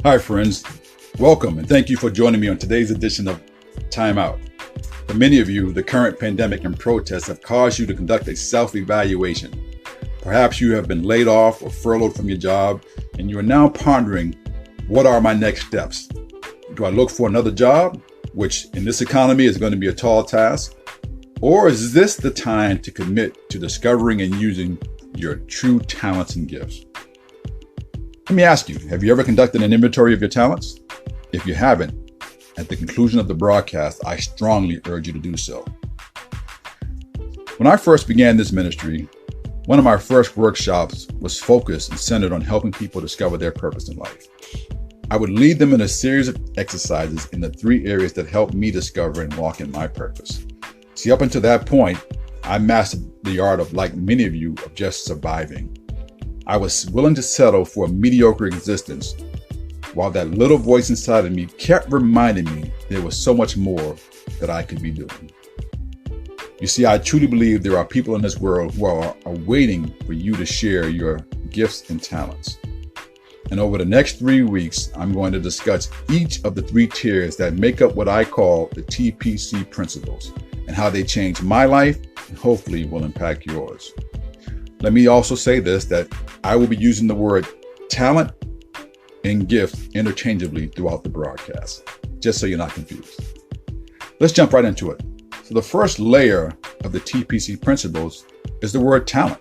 Hi, friends. Welcome and thank you for joining me on today's edition of Time Out. For many of you, the current pandemic and protests have caused you to conduct a self-evaluation. Perhaps you have been laid off or furloughed from your job, and you are now pondering, what are my next steps? Do I look for another job, which in this economy is going to be a tall task? Or is this the time to commit to discovering and using your true talents and gifts? Let me ask you, have you ever conducted an inventory of your talents? If you haven't, at the conclusion of the broadcast, I strongly urge you to do so. When I first began this ministry, one of my first workshops was focused and centered on helping people discover their purpose in life. I would lead them in a series of exercises in the three areas that helped me discover and walk in my purpose. See, up until that point, I mastered the art of, like many of you, of just surviving. I was willing to settle for a mediocre existence, while that little voice inside of me kept reminding me there was so much more that I could be doing. You see, I truly believe there are people in this world who are waiting for you to share your gifts and talents. And over the next 3 weeks, I'm going to discuss each of the three tiers that make up what I call the TPC principles and how they change my life and hopefully will impact yours. Let me also say this, that I will be using the word talent and gift interchangeably throughout the broadcast, just so you're not confused. Let's jump right into it. So the first layer of the TPC principles is the word talent.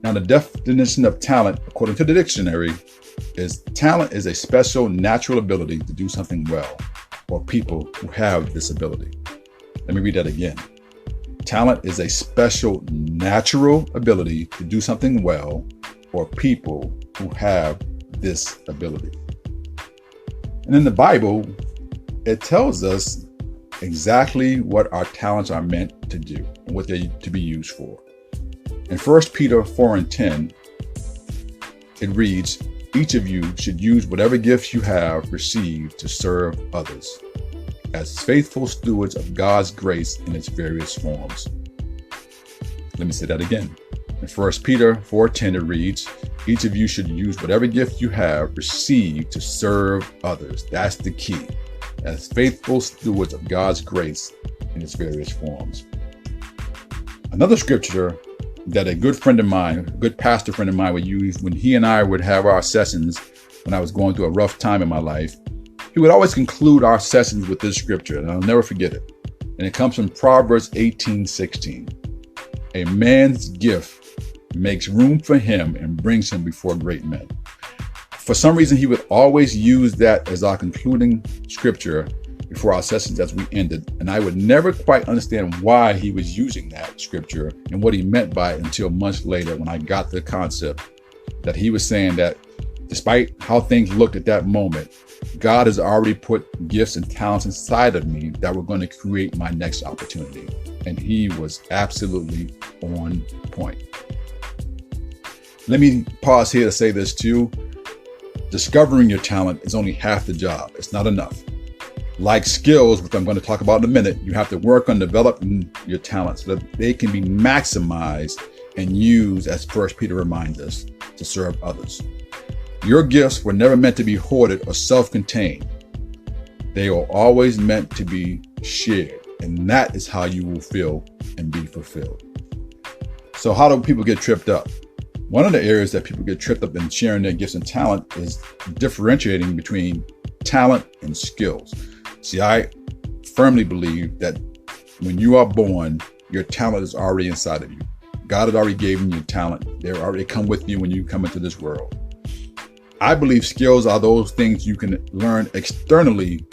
Now, the definition of talent, according to the dictionary, is talent is a special natural ability to do something well, or people who have this ability. Let me read that again. Talent is a special natural ability to do something well, or people who have this ability. And in the Bible, it tells us exactly what our talents are meant to do and what they're to be used for. In 1 Peter 4:10, it reads, "Each of you should use whatever gifts you have received to serve others, as faithful stewards of God's grace in its various forms." Let me say that again. In 1 Peter 4:10, it reads, "Each of you should use whatever gift you have received to serve others." That's the key. As faithful stewards of God's grace in its various forms. Another scripture that a good friend of mine, a good pastor friend of mine would use when he and I would have our sessions when I was going through a rough time in my life, he would always conclude our sessions with this scripture, and I'll never forget it. And it comes from Proverbs 18:16. "A man's gift makes room for him and brings him before great men." For some reason, he would always use that as our concluding scripture before our sessions as we ended. And I would never quite understand why he was using that scripture and what he meant by it until months later when I got the concept that he was saying that despite how things looked at that moment, God has already put gifts and talents inside of me that were going to create my next opportunity. And he was absolutely on point. Let me pause here to say this too. Discovering your talent is only half the job. It's not enough. Like skills, which I'm going to talk about in a minute, you have to work on developing your talents so that they can be maximized and used, as 1 Peter reminds us, to serve others. Your gifts were never meant to be hoarded or self-contained. They are always meant to be shared, and that is how you will feel and be fulfilled. So how do people get tripped up? One of the areas that people get tripped up in sharing their gifts and talent is differentiating between talent and skills. See, I firmly believe that when you are born, your talent is already inside of you. God had already given you talent. They already come with you when you come into this world. I believe skills are those things you can learn externally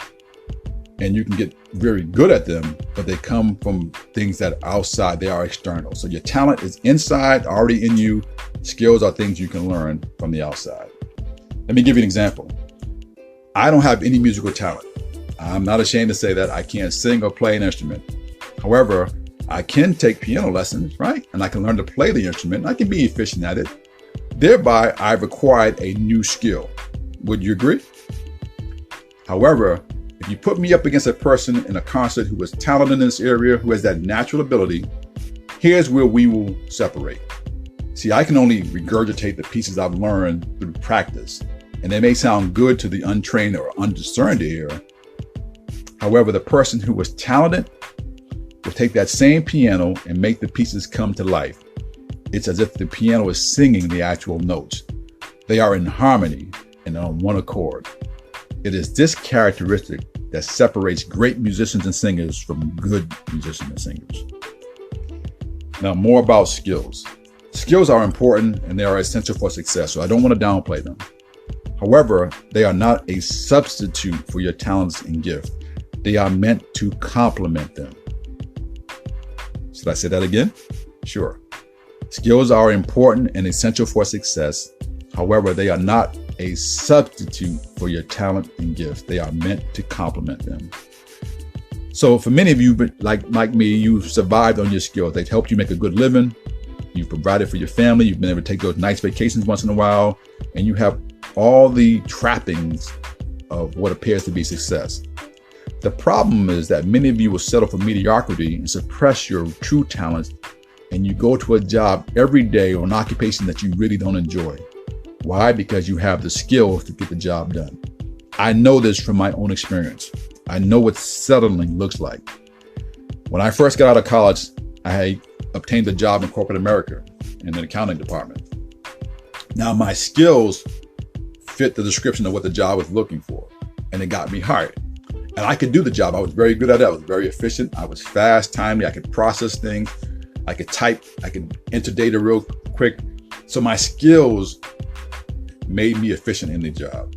and you can get very good at them, but they come from things that are outside. They are external. So your talent is inside, already in you. Skills are things you can learn from the outside. Let me give you an example. I don't have any musical talent. I'm not ashamed to say that. I can't sing or play an instrument. However, I can take piano lessons, right? And I can learn to play the instrument. I can be efficient at it. Thereby, I've acquired a new skill. Would you agree? However, if you put me up against a person in a concert who is talented in this area, who has that natural ability, here's where we will separate. See, I can only regurgitate the pieces I've learned through practice. and they may sound good to the untrained or undiscerned ear. However, the person who was talented will take that same piano and make the pieces come to life. It's as if the piano is singing the actual notes. They are in harmony and on one accord. It is this characteristic that separates great musicians and singers from good musicians and singers. Now, more about skills. Skills are important and they are essential for success, so I don't want to downplay them. However, they are not a substitute for your talents and gift. They are meant to complement them. Should I say that again? Sure. Skills are important and essential for success. However, they are not a substitute for your talent and gift. They are meant to complement them. So for many of you, like me, you've survived on your skills. They've helped you make a good living. You've provided for your family. You've been able to take those nice vacations once in a while. And you have all the trappings of what appears to be success. The problem is that many of you will settle for mediocrity and suppress your true talents. And you go to a job every day or an occupation that you really don't enjoy. Why? Because you have the skills to get the job done. I know this from my own experience. I know what settling looks like. When I first got out of college, I obtained a job in corporate America in the accounting department. Now, my skills fit the description of what the job was looking for, and it got me hired. And I could do the job. I was very good at it. I was very efficient. I was fast, timely. I could process things. I could type. I could enter data real quick. So my skills made me efficient in the job.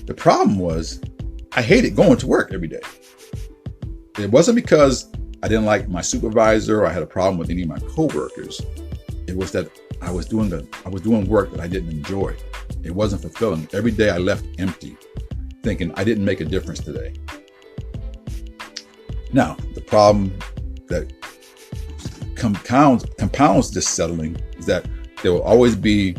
The problem was I hated going to work every day. It wasn't because I didn't like my supervisor or I had a problem with any of my coworkers. It was that I was doing work that I didn't enjoy. It wasn't fulfilling. Every day I left empty, thinking I didn't make a difference today. Now, the problem that compounds this settling is that there will always be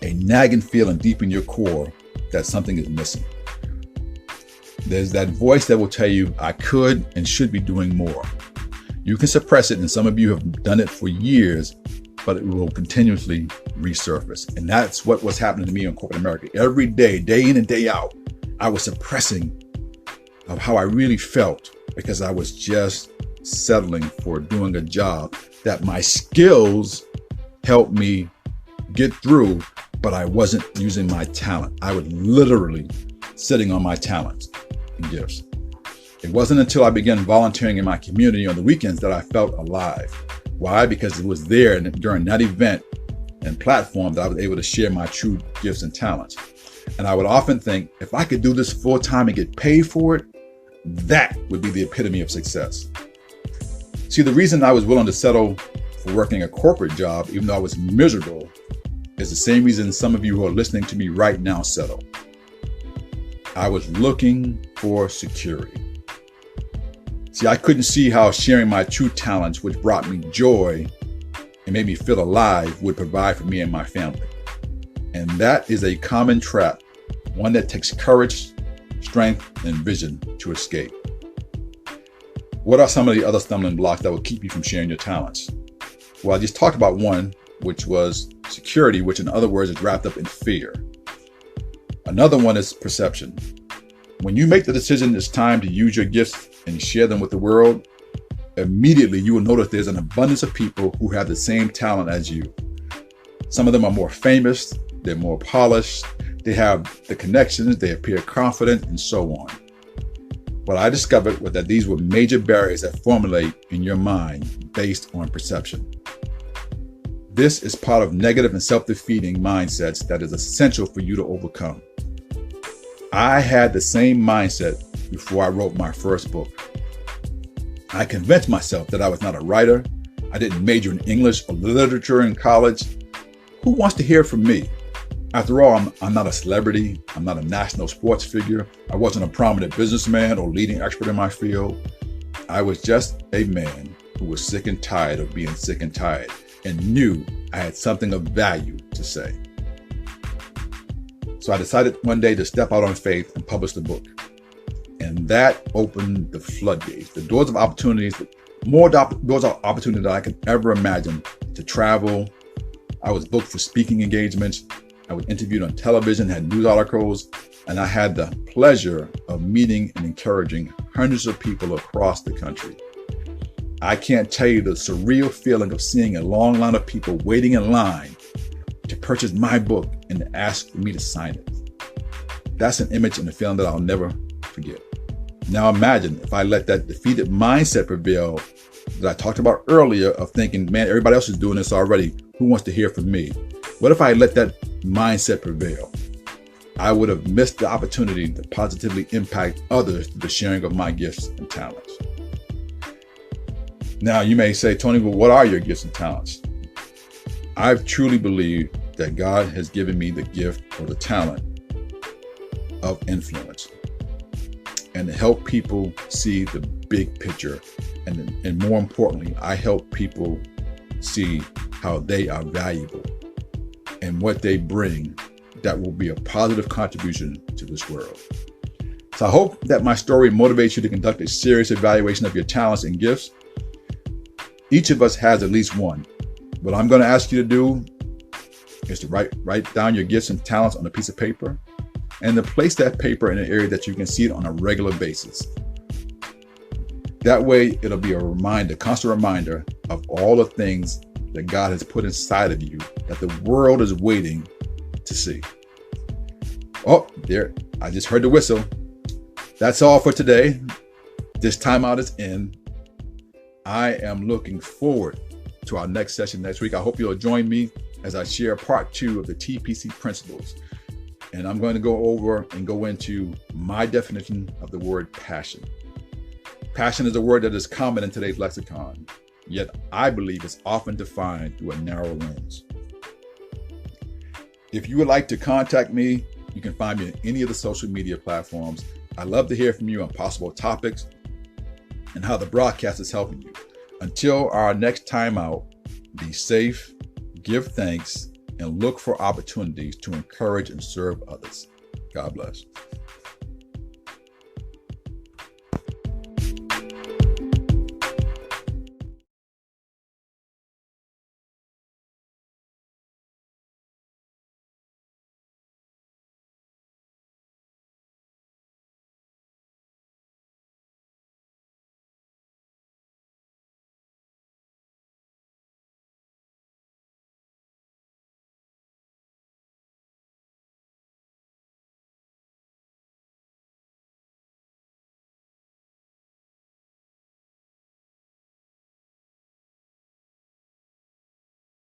a nagging feeling deep in your core that something is missing. There's that voice that will tell you, I could and should be doing more. You can suppress it, and some of you have done it for years, but it will continuously resurface. And that's what was happening to me in corporate America. Every day, day in and day out, I was suppressing of how I really felt because I was just settling for doing a job that my skills helped me get through, but I wasn't using my talent. I was literally sitting on my talents and gifts. It wasn't until I began volunteering in my community on the weekends that I felt alive. Why? Because it was there and during that event and platform that I was able to share my true gifts and talents. And I would often think, if I could do this full time and get paid for it, that would be the epitome of success. See, the reason I was willing to settle for working a corporate job, even though I was miserable, is the same reason some of you who are listening to me right now settle. I was looking for security. See, I couldn't see how sharing my true talents, which brought me joy and made me feel alive, would provide for me and my family. And that is a common trap, one that takes courage, strength, and vision to escape. What are some of the other stumbling blocks that will keep you from sharing your talents? Well, I just talked about one, which was security, which in other words is wrapped up in fear. Another one is perception. When you make the decision it's time to use your gifts and share them with the world, immediately you will notice there's an abundance of people who have the same talent as you. Some of them are more famous, they're more polished, they have the connections, they appear confident, and so on. What I discovered was that these were major barriers that formulate in your mind based on perception. This is part of negative and self-defeating mindsets that is essential for you to overcome. I had the same mindset before I wrote my first book. I convinced myself that I was not a writer. I didn't major in English or literature in college. Who wants to hear from me? After all, I'm not a celebrity. I'm not a national sports figure. I wasn't a prominent businessman or leading expert in my field. I was just a man who was sick and tired of being sick and tired and knew I had something of value to say. So I decided one day to step out on faith and publish the book. And that opened the floodgates, the doors of opportunities, more doors of opportunity than I could ever imagine to travel. I was booked for speaking engagements. I was interviewed on television, had news articles, and I had the pleasure of meeting and encouraging hundreds of people across the country. I can't tell you the surreal feeling of seeing a long line of people waiting in line to purchase my book and to ask me to sign it. That's an image and a feeling that I'll never forget. Now imagine if I let that defeated mindset prevail that I talked about earlier of thinking, man, everybody else is doing this already. Who wants to hear from me? What if I let that mindset prevail? I would have missed the opportunity to positively impact others through the sharing of my gifts and talents. Now you may say, Tony, well, what are your gifts and talents? I truly believe that God has given me the gift or the talent of influence and to help people see the big picture. And more importantly, I help people see how they are valuable and what they bring that will be a positive contribution to this world. So I hope that my story motivates you to conduct a serious evaluation of your talents and gifts. Each of us has at least one. What I'm going to ask you to do is to write down your gifts and talents on a piece of paper and to place that paper in an area that you can see it on a regular basis. That way, it'll be a reminder, constant reminder of all the things that God has put inside of you that the world is waiting to see. Oh, there, I just heard the whistle. That's all for today. This timeout is in. I am looking forward to our next session next week. I hope you'll join me as I share part 2 of the TPC principles. And I'm going to go into my definition of the word passion. Passion is a word that is common in today's lexicon, yet I believe it's often defined through a narrow lens. If you would like to contact me, you can find me on any of the social media platforms. I'd love to hear from you on possible topics and how the broadcast is helping you. Until our next time out, be safe, give thanks, and look for opportunities to encourage and serve others. God bless.